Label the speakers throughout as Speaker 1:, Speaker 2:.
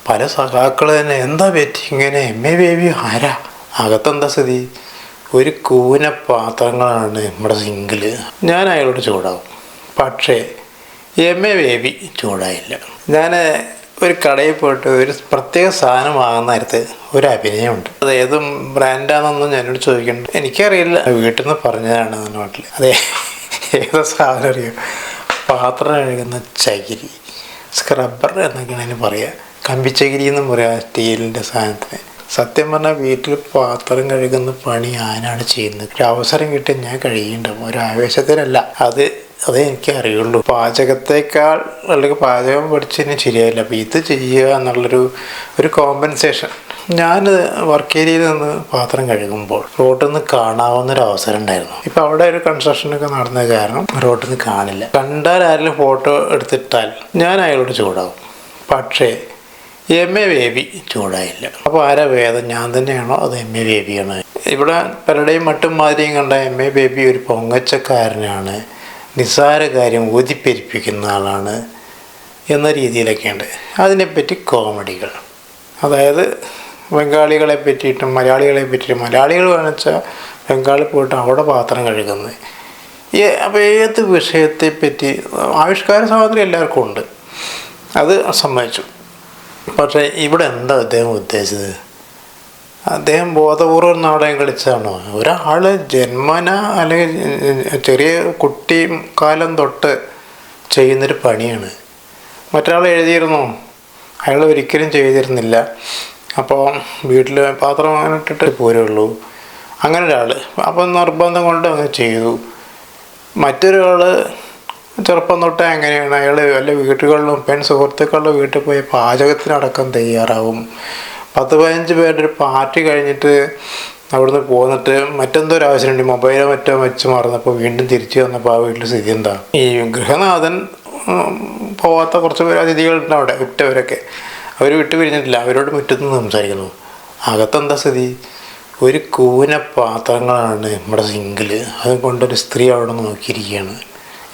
Speaker 1: പല സഖാക്കൾ തന്നെ എന്താ പറ്റി ഇങ്ങനെ ബേബി ആരാ അകത്തെന്താ സ്ഥിതി? ഒരു കൂന പാത്രങ്ങളാണ് നമ്മുടെ സിങ്കിൽ. ഞാൻ അയാളോട് ചൂടാവും. പക്ഷേ ബേബി ചൂടായില്ല. ഞാൻ ഒരു കടയിൽ പോയിട്ട് ഒരു പ്രത്യേക സാധനം വാങ്ങുന്ന നേരത്ത് ഒരു അഭിനയമുണ്ട്. അത് ഏതും ബ്രാൻഡാണെന്നൊന്നും ഞാനോട് ചോദിക്കണ്ട, എനിക്കറിയില്ല, വീട്ടിൽ നിന്ന് പറഞ്ഞതാണ് എൻ്റെ നാട്ടിൽ. അതെ, ഏതോ സാധനം അറിയാം, പാത്രം കഴുകുന്ന ചകിരി, സ്ക്രബ്ബർ എന്നൊക്കെയാണ് അതിന് പറയുക. കമ്പിച്ചകിരി എന്നും പറയാം സ്റ്റീലിൻ്റെ സാധനത്തിന്. സത്യം പറഞ്ഞാൽ വീട്ടിൽ പാത്രം കഴുകുന്ന പണി ഞാനാണ് ചെയ്യുന്നത്. ഒരു അവസരം കിട്ടിയാൽ ഞാൻ കഴുകിയിട്ടുണ്ടാവും, ഒരു ആവേശത്തിനല്ല. അതേ എനിക്ക് അറിയുള്ളൂ. പാചകത്തേക്കാൾ അല്ലെങ്കിൽ പാചകം പഠിച്ചതിന് ശരിയായില്ല, അപ്പോൾ ഇത് ചെയ്യുക എന്നുള്ളൊരു കോമ്പൻസേഷൻ. ഞാൻ വർക്ക് ഏരിയയിൽ നിന്ന് പാത്രം കഴുകുമ്പോൾ റോഡിൽ നിന്ന് കാണാവുന്നൊരു അവസരം ഉണ്ടായിരുന്നു. ഇപ്പം അവിടെ ഒരു കൺസ്ട്രക്ഷനൊക്കെ നടന്നത് കാരണം റോഡിൽ നിന്ന് കാണില്ല. കണ്ടാൽ ആരെങ്കിലും ഫോട്ടോ എടുത്തിട്ടാൽ ഞാൻ അയാളോട് ചൂടാവും. പക്ഷേ ബേബി ചൂടായില്ല. അപ്പോൾ ആരാ വേദം, ഞാൻ തന്നെയാണോ അത് ബേബിയാണോ? ഇവിടെ പലരുടെയും മട്ടും മാതിരിയും കണ്ട ബേബി ഒരു പൊങ്ങച്ചക്കാരനാണ്, നിസ്സാര കാര്യം ഊതിപ്പെരിപ്പിക്കുന്ന ആളാണ് എന്ന രീതിയിലൊക്കെയുണ്ട്. അതിനെപ്പറ്റി കോമഡികൾ, അതായത് ബംഗാളികളെ പറ്റിയിട്ടും മലയാളികളെ പറ്റിയിട്ടും. മലയാളികൾ കാണിച്ചാൽ ബംഗാളിൽ പോയിട്ട് അവിടെ പാത്രം കഴുകുന്നത്. അപ്പോൾ ഏത് വിഷയത്തെപ്പറ്റി ആവിഷ്കാര സ്വാതന്ത്ര്യം എല്ലാവർക്കും ഉണ്ട്, അത് സമ്മതിച്ചു. പക്ഷേ ഇവിടെ എന്താ അദ്ദേഹം ഉദ്ദേശിച്ചത്? അദ്ദേഹം ബോധപൂർവ്വം നാടകം കളിച്ചതാണോ? ഒരാൾ ജന്മന അല്ലെങ്കിൽ ചെറിയ കുട്ടി കാലം തൊട്ട് ചെയ്യുന്നൊരു പണിയാണ്. മറ്റൊരാൾ എഴുതിയിരുന്നോ? അയാൾ ഒരിക്കലും ചെയ്തിരുന്നില്ല. അപ്പോൾ വീട്ടിൽ പാത്രം അങ്ങനെ ഇട്ടിട്ട് പോരുള്ളൂ, അങ്ങനെ ഒരാൾ. അപ്പം നിർബന്ധം കൊണ്ട് അങ്ങനെ ചെയ്തു. മറ്റൊരാൾ ചെറുപ്പം തൊട്ടേ അങ്ങനെയാണ്. അയാൾ വല്ല വീട്ടുകളിലും സുഹൃത്തുക്കളുടെ വീട്ടിൽ പോയി പാചകത്തിനടക്കം തയ്യാറാവും. 10-15 പേരുടെ ഒരു പാർട്ടി കഴിഞ്ഞിട്ട് അവിടുന്ന് പോന്നിട്ട് മറ്റെന്തോ ഒരു ആവശ്യമുണ്ട്, മൊബൈലോ മറ്റോ വെച്ച് മറന്നപ്പോൾ വീണ്ടും തിരിച്ചു വന്നപ്പോൾ ആ വീട്ടിൽ സ്ഥിതി എന്താ? ഈ ഗൃഹനാഥൻ പോവാത്ത കുറച്ച് പേര് അതിഥികളുണ്ട് അവിടെ, ഉറ്റവരൊക്കെ. അവർ വിട്ടു പിരിഞ്ഞിട്ടില്ല, അവരോട് മുറ്റത്തുനിന്ന് സംസാരിക്കുന്നു. അകത്തെന്താ സ്ഥിതി? ഒരു കൂന പാത്രങ്ങളാണ് നമ്മുടെ സിങ്കിൽ. അതുകൊണ്ടൊരു സ്ത്രീ അവിടെ നോക്കിയിരിക്കുകയാണ്,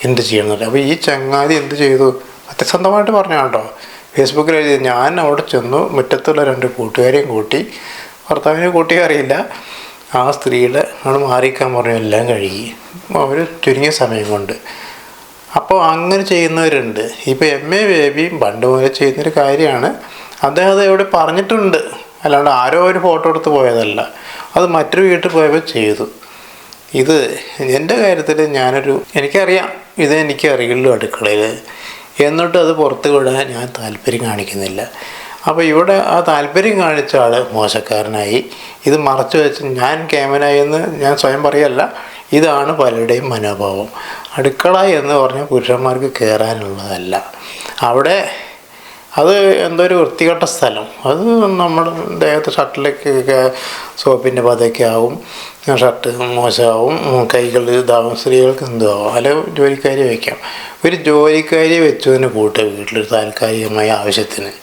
Speaker 1: എന്ത് ചെയ്യണമെന്നില്ല. അപ്പോൾ ഈ ചങ്ങാതി എന്ത് ചെയ്തു? സത്യസന്ധമായിട്ട് പറഞ്ഞാൽ കേട്ടോ, ഫേസ്ബുക്കിൽ എഴുതി, ഞാൻ അവിടെ ചെന്നു, മുറ്റത്തുള്ള 2 കൂട്ടുകാരെയും കൂട്ടി, ഭർത്താവിനെ കൂട്ടിയേ അറിയില്ല, ആ സ്ത്രീയുടെ ആണ് മാറിക്കാൻ പറഞ്ഞു, എല്ലാം കഴുകി അവർ ചുരുങ്ങിയ സമയം കൊണ്ട്. അപ്പോൾ അങ്ങനെ ചെയ്യുന്നവരുണ്ട്. ഇപ്പോൾ ബേബിയും പണ്ട് പോലെ ചെയ്യുന്നൊരു കാര്യമാണ്. അദ്ദേഹം അത് എവിടെ പറഞ്ഞിട്ടുണ്ട്, അല്ലാണ്ട് ആരോ ഒരു ഫോട്ടോ എടുത്ത് പോയതല്ല, അത് മറ്റൊരു വീട്ടിൽ പോയപ്പോൾ ചെയ്തു. ഇത് എൻ്റെ കാര്യത്തിൽ എനിക്കറിയാം, ഇതെനിക്ക് അറിയുള്ളൂ അടുക്കളയിൽ, എന്നിട്ട് അത് പുറത്ത് വിടാൻ ഞാൻ താല്പര്യം കാണിക്കുന്നില്ല. അപ്പോൾ ഇവിടെ ആ താല്പര്യം കാണിച്ച ആൾ മോശക്കാരനായി. ഇത് മറച്ചു വെച്ച് ഞാൻ ക്യാമനായി എന്ന് ഞാൻ സ്വയം പറയല്ല, ഇതാണ് പലരുടെയും മനോഭാവം. അടുക്കള എന്ന് പറഞ്ഞാൽ പുരുഷന്മാർക്ക് കയറാനുള്ളതല്ല. അവിടെ അത് എന്തോ ഒരു വൃത്തികെട്ട സ്ഥലം. അത് നമ്മുടെ ദേഹത്ത് ഷർട്ടിലേക്ക് സോപ്പിൻ്റെ പതയൊക്കെ ആവും, ഷർട്ട് മോശമാവും, കൈകൾ ഇതാവും, സ്ത്രീകൾക്ക് എന്തോ ആവും. അല്ല ജോലിക്കാരി വയ്ക്കാം. ഒരു ജോലിക്കാരി വെച്ചതിന് കൂട്ടെ വീട്ടിലൊരു താൽക്കാലികമായ ആവശ്യത്തിന്.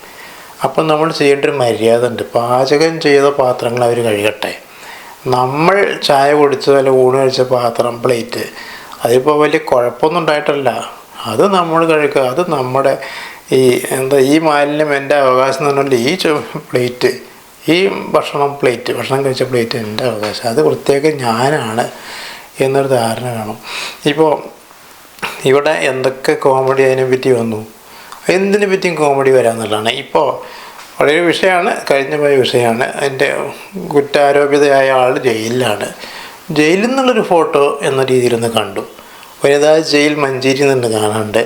Speaker 1: അപ്പം നമ്മൾ ചെയ്യേണ്ട ഒരു മര്യാദ ഉണ്ട്. പാചകം ചെയ്ത പാത്രങ്ങൾ അവർ കഴുകട്ടെ. നമ്മൾ ചായ കുടിച്ചോ അല്ല ഊണ് കഴിച്ച പാത്രം, പ്ലേറ്റ്, അതിപ്പോൾ വലിയ കുഴപ്പമൊന്നും ഉണ്ടായിട്ടല്ല, അത് നമ്മൾ കഴുകുക. അത് നമ്മുടെ ഈ മാലിന്യം എൻ്റെ അവകാശം എന്ന് പറഞ്ഞാൽ ഈ പ്ലേറ്റ്, ഈ ഭക്ഷണം കഴിച്ച പ്ലേറ്റ് എൻ്റെ അവകാശം, അത് വൃത്തിയാക്കി ഞാനാണ് എന്നൊരു ധാരണ വേണം. ഇപ്പോൾ ഇവിടെ എന്തൊക്കെ കോമഡി അതിനെ പറ്റി വന്നു, എന്തിനെ പറ്റിയും കോമഡി വരാമെന്നുള്ളതാണ്. ഇപ്പോൾ വളരെ വിഷയമാണ്, കഴിഞ്ഞ പോയ വിഷയമാണ്. എൻ്റെ കുറ്റാരോപിതയായ ആൾ ജയിലിലാണ്. ജയിലിൽ നിന്നുള്ളൊരു ഫോട്ടോ എന്ന രീതിയിലൊന്ന് കണ്ടു. വനിതാ ജയിൽ മഞ്ചേരി നിന്ന് കാണാണ്ട്.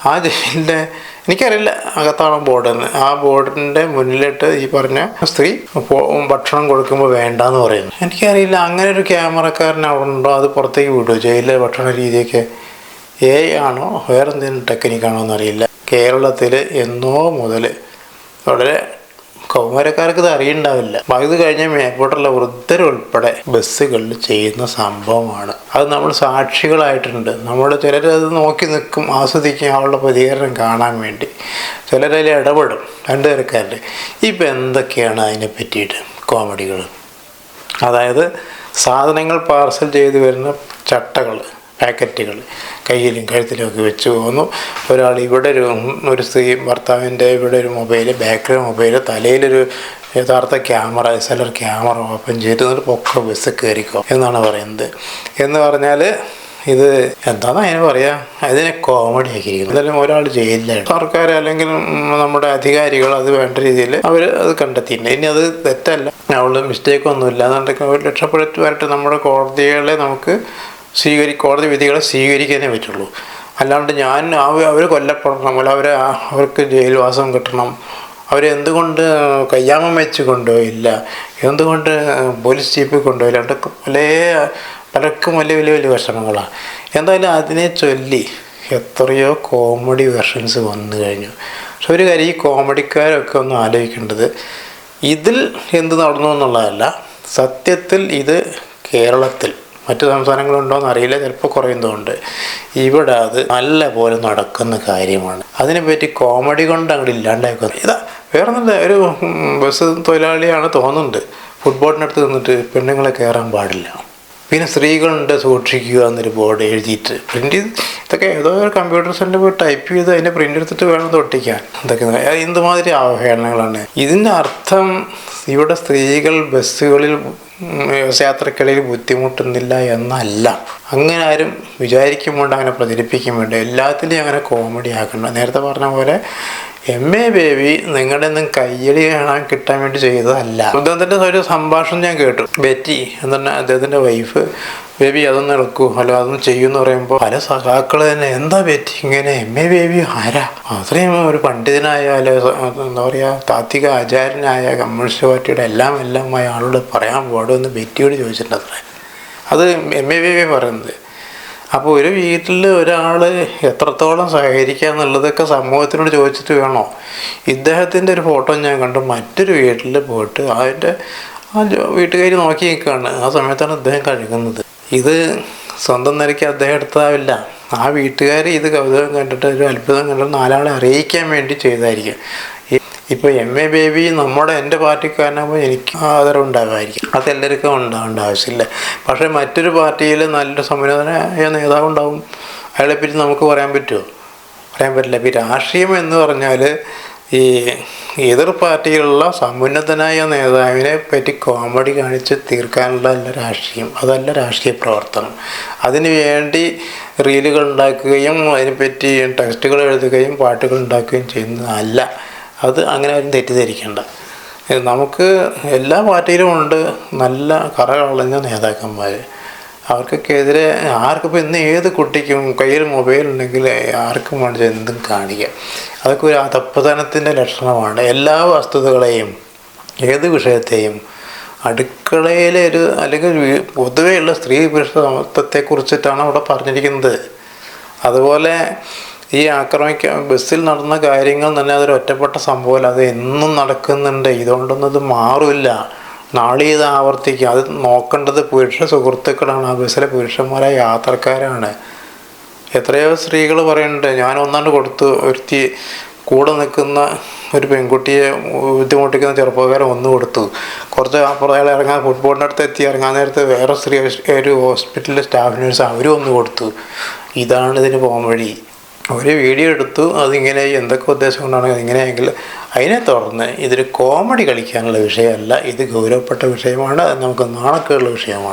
Speaker 1: ആ ജയിലിൻ്റെ എനിക്കറിയില്ല അകത്താണ് ബോർഡെന്ന്. ആ ബോർഡിൻ്റെ മുന്നിലിട്ട് ഈ പറഞ്ഞ സ്ത്രീ ഭക്ഷണം കൊടുക്കുമ്പോൾ വേണ്ടാന്ന് പറയുന്നു. എനിക്കറിയില്ല അങ്ങനെ ഒരു ക്യാമറക്കാരൻ അവിടെ ഉണ്ടോ, അത് പുറത്തേക്ക് വിടുമോ ജയിലിലെ ഭക്ഷണ രീതിയൊക്കെ? ആണോ വേറെന്തെങ്കിലും ടെക്നിക്കാണോ എന്നറിയില്ല. കേരളത്തിൽ എന്നോ മുതൽ വളരെ കൗമാരക്കാർക്ക് ഇത് അറിയണ്ടാവില്ല. ഇത് കഴിഞ്ഞ മേപ്പോട്ടുള്ള വൃദ്ധരുൾപ്പെടെ ബസ്സുകളിൽ ചെയ്യുന്ന സംഭവമാണ്. അത് നമ്മൾ സാക്ഷികളായിട്ടുണ്ട്. നമ്മൾ ചിലരത് നോക്കി നിൽക്കും, ആസ്വദിക്കും അവളുടെ പ്രതികരണം കാണാൻ വേണ്ടി. ചിലരതിൽ ഇടപെടും. 2 പേർക്കാരുടെ. ഇപ്പം എന്തൊക്കെയാണ് അതിനെ പറ്റിയിട്ട് കോമഡികൾ? അതായത് സാധനങ്ങൾ പാർസൽ ചെയ്ത് വരുന്ന ചട്ടകൾ, പാക്കറ്റുകൾ കയ്യിലും കഴുത്തിലും ഒക്കെ വെച്ച് പോകുന്നു. ഒരാൾ ഇവിടെ ഒരു സ്ത്രീ ഭർത്താവിൻ്റെ ഇവിടെ ഒരു മൊബൈല്, ബാക്കിലെ മൊബൈല്, തലയിലൊരു യഥാർത്ഥ ക്യാമറ, SLR ക്യാമറ ഓപ്പൺ ചെയ്തിട്ട് പൊക്ക ബസ് കയറിക്കോ എന്നാണ് പറയുന്നത്. എന്ന് പറഞ്ഞാൽ ഇത് എന്താണെന്ന് അതിന് പറയാം, അതിനെ കോമഡി ആക്കിയിരിക്കുന്നു. എന്തായാലും ഒരാൾ ജയിലിലാണ്. സർക്കാർ അല്ലെങ്കിൽ നമ്മുടെ അധികാരികൾ അത് വേണ്ട രീതിയിൽ അവർ അത് കണ്ടെത്തിയിട്ടുണ്ട്. ഇനി അത് തെറ്റല്ല, അവള് മിസ്റ്റേക്ക് ഒന്നുമില്ല എന്നുണ്ടെങ്കിൽ രക്ഷപ്പെട്ടു വരട്ടെ. നമ്മുടെ കോടതികളെ നമുക്ക് കോടതി വിധികളെ സ്വീകരിക്കാനേ പറ്റുള്ളൂ. അല്ലാണ്ട് അവർ കൊല്ലപ്പെടണം, അല്ല അവർക്ക് ജയിൽവാസം കിട്ടണം, അവരെന്തുകൊണ്ട് കയ്യാമം വെച്ച് കൊണ്ടുപോയില്ല, എന്തുകൊണ്ട് പോലീസ് ജീപ്പിൽ കൊണ്ടുപോയില്ല, അതൊക്കെ പലർക്കും വലിയ വലിയ വലിയ വിഷമങ്ങളാണ്. എന്തായാലും അതിനെ ചൊല്ലി എത്രയോ കോമഡി വെർഷൻസ് വന്നു കഴിഞ്ഞു. പക്ഷെ ഒരു കാര്യം, ഈ കോമഡിക്കാരൊക്കെ ഒന്ന് ആലോചിക്കേണ്ടത് ഇതിൽ എന്ത് നടന്നു എന്നുള്ളതല്ല, സത്യത്തിൽ ഇത് കേരളത്തിൽ മറ്റു സംസ്ഥാനങ്ങളുണ്ടോയെന്ന് അറിയില്ല, ചിലപ്പോൾ കുറയുന്നതുകൊണ്ട് ഇവിടെ അത് നല്ല പോലെ നടക്കുന്ന കാര്യമാണ്. അതിനെപ്പറ്റി കോമഡി കൊണ്ട് അങ്ങോട്ട് ഇല്ലാണ്ടാക്കുക. ഇതാ വേറെ നല്ല ഒരു ബസ് തൊഴിലാളിയാണ് തോന്നുന്നുണ്ട്, ഫുട്ബോളിനടുത്ത് നിന്നിട്ട് പെണ്ണുങ്ങളെ കയറാൻ പാടില്ല, പിന്നെ സ്ത്രീകളുണ്ട് സൂക്ഷിക്കുക എന്നൊരു ബോർഡ് എഴുതിയിട്ട് പ്രിൻ്റ് ചെയ്ത്, ഇതൊക്കെ ഏതോ ഒരു കമ്പ്യൂട്ടർ സെൻ്ററിൽ പോയി ടൈപ്പ് ചെയ്ത് അതിൻ്റെ പ്രിൻ്റ് എടുത്തിട്ട് വേണം തൊട്ടിക്കാൻ. ഇതൊക്കെ എന്തുമാതിരി അവഹേളനങ്ങളാണ്. ഇതിൻ്റെ അർത്ഥം ഇവിടെ സ്ത്രീകൾ ബസ്സുകളിൽ യാത്രക്കിടയിൽ ബുദ്ധിമുട്ടുന്നില്ല എന്നല്ല. അങ്ങനെ ആരും വിചാരിക്കുമ്പോൾ അങ്ങനെ പ്രചരിപ്പിക്കും വേണ്ട, എല്ലാത്തിനെയും അങ്ങനെ കോമഡി ആക്കണ്ട. നേരത്തെ പറഞ്ഞ പോലെ MA ബേബി നിങ്ങളുടെ ഒന്നും കയ്യടി കാണാൻ കിട്ടാൻ വേണ്ടി ചെയ്തതല്ല. അദ്ദേഹത്തിൻ്റെ ഒരു സംഭാഷണം ഞാൻ കേട്ടു. ബെറ്റി എന്താണ് അദ്ദേഹത്തിൻ്റെ വൈഫ്, ബേബി അതൊന്നും എടുക്കൂ, അല്ല അതൊന്നും ചെയ്യുമെന്ന് പറയുമ്പോൾ പല സഖാക്കൾ തന്നെ എന്താ ബെറ്റി ഇങ്ങനെ, MA ബേബി ആരാ, അത്രയും ഒരു പണ്ഡിതനായ അല്ലെ എന്താ പറയുക താത്വിക ആചാര്യനായ കമ്മ്യൂണിസ്റ്റ് പാർട്ടിയുടെ എല്ലാമായ ആളോട് പറയാൻ പാടുമെന്ന് ബെറ്റിയോട് ചോദിച്ചിട്ടുണ്ട്. അത് MA ബേബി പറയുന്നത്. അപ്പോൾ ഒരു വീട്ടിൽ ഒരാൾ എത്രത്തോളം സഹകരിക്കുക എന്നുള്ളതൊക്കെ സമൂഹത്തിനോട് ചോദിച്ചിട്ട് വേണോ. ഇദ്ദേഹത്തിൻ്റെ ഒരു ഫോട്ടോ ഞാൻ കണ്ടു, മറ്റൊരു വീട്ടിൽ പോയിട്ട് അതിൻ്റെ വീട്ടുകാർ നോക്കി നിൽക്കുകയാണ്. ആ സമയത്താണ് അദ്ദേഹം കഴുകുന്നത്. ഇത് സ്വന്തം നിലയ്ക്ക് അദ്ദേഹം എടുത്തതാവില്ല, ആ വീട്ടുകാർ ഇത് കൗതുകം കണ്ടിട്ട് ഒരു അത്ഭുതം കണ്ടിട്ട് നാലാളെ അറിയിക്കാൻ വേണ്ടി ചെയ്തായിരിക്കും. ഇപ്പോൾ MA ബേബി എൻ്റെ പാർട്ടിക്കാരനാകുമ്പോൾ എനിക്ക് ആദരവ് ഉണ്ടാകുമായിരിക്കും, അതെല്ലാവർക്കും ഉണ്ടാവേണ്ട ആവശ്യമില്ല. പക്ഷേ മറ്റൊരു പാർട്ടിയിൽ നല്ലൊരു സമുന്നതനായ നേതാവ് ഉണ്ടാവും, അയാളെപ്പറ്റി നമുക്ക് പറയാൻ പറ്റുമോ? പറയാൻ പറ്റില്ല. ഇപ്പോൾ രാഷ്ട്രീയം എന്ന് പറഞ്ഞാൽ ഈ എതിർ പാർട്ടിയിലുള്ള സമുന്നതനായ നേതാവിനെ പറ്റി കോമഡി കാണിച്ച് തീർക്കാനുള്ളതല്ല രാഷ്ട്രീയം, അതല്ല രാഷ്ട്രീയ പ്രവർത്തനം. അതിനു വേണ്ടി റീലുകൾ ഉണ്ടാക്കുകയും അതിനെപ്പറ്റി ടെക്സ്റ്റുകൾ എഴുതുകയും പാട്ടുകൾ ഉണ്ടാക്കുകയും ചെയ്യുന്നതല്ല. അത് അങ്ങനെ ആരും തെറ്റിദ്ധരിക്കേണ്ട. നമുക്ക് എല്ലാ പാർട്ടിയിലും ഉണ്ട് നല്ല കറകളഞ്ഞ നേതാക്കന്മാർ. അവർക്കൊക്കെതിരെ ആർക്കിപ്പോൾ ഇന്ന് ഏത് കുട്ടിക്കും കയ്യിൽ മൊബൈൽ ഉണ്ടെങ്കിൽ ആർക്കും വേണ്ടി എന്തും കാണിക്കാം. അതൊക്കെ ഒരു അധപ്പതനത്തിൻ്റെ ലക്ഷണമാണ്. എല്ലാ വസ്തുതകളെയും ഏത് വിഷയത്തെയും അടുക്കളയിലെ അല്ലെങ്കിൽ പൊതുവെയുള്ള സ്ത്രീ പുരുഷ സമത്വത്തെക്കുറിച്ചിട്ടാണ് അവിടെ പറഞ്ഞിരിക്കുന്നത്. അതുപോലെ ഈ ബസ്സിൽ നടന്ന കാര്യങ്ങൾ തന്നെ അതൊരു ഒറ്റപ്പെട്ട സംഭവമല്ല, അത് എന്നും നടക്കുന്നുണ്ട്. ഇതുകൊണ്ടൊന്നും ഇത് മാറില്ല, നാളെ ഇത് ആവർത്തിക്കും. അത് നോക്കേണ്ടത് പുരുഷ സുഹൃത്തുക്കളാണ്, ആ ബസ്സിലെ പുരുഷന്മാരായ യാത്രക്കാരാണ്. എത്രയോ സ്ത്രീകൾ പറയുന്നുണ്ട്, ഞാൻ ഒന്നാണ്ട് കൊടുത്തു, ഒരുത്തി കൂടെ നിൽക്കുന്ന ഒരു പെൺകുട്ടിയെ ബുദ്ധിമുട്ടിക്കുന്ന ചെറുപ്പക്കാരൻ ഒന്ന് കൊടുത്തു. കുറച്ച് അപ്പുറം അയാൾ ഫുട്ബോളിൻ്റെ അടുത്ത് എത്തി ഇറങ്ങാൻ നേരത്ത് വേറെ സ്ത്രീ ഒരു ഹോസ്പിറ്റലിലെ സ്റ്റാഫ് നേഴ്സ് അവരും ഒന്ന് കൊടുത്തു. ഇതാണ് ഇതിന് പോകാൻ വഴി. ഒരു വീഡിയോ എടുത്തു, അതിങ്ങനെ എന്തൊക്കെ ഉദ്ദേശം കൊണ്ടാണ് അതിങ്ങനെയെങ്കിൽ അതിനെ തുടർന്ന് ഇതൊരു കോമഡി കളിക്കാനുള്ള വിഷയമല്ല, ഇത് ഗൗരവപ്പെട്ട വിഷയമാണ്, അത് നമുക്ക് നാണക്കേടുള്ള വിഷയമാണ്.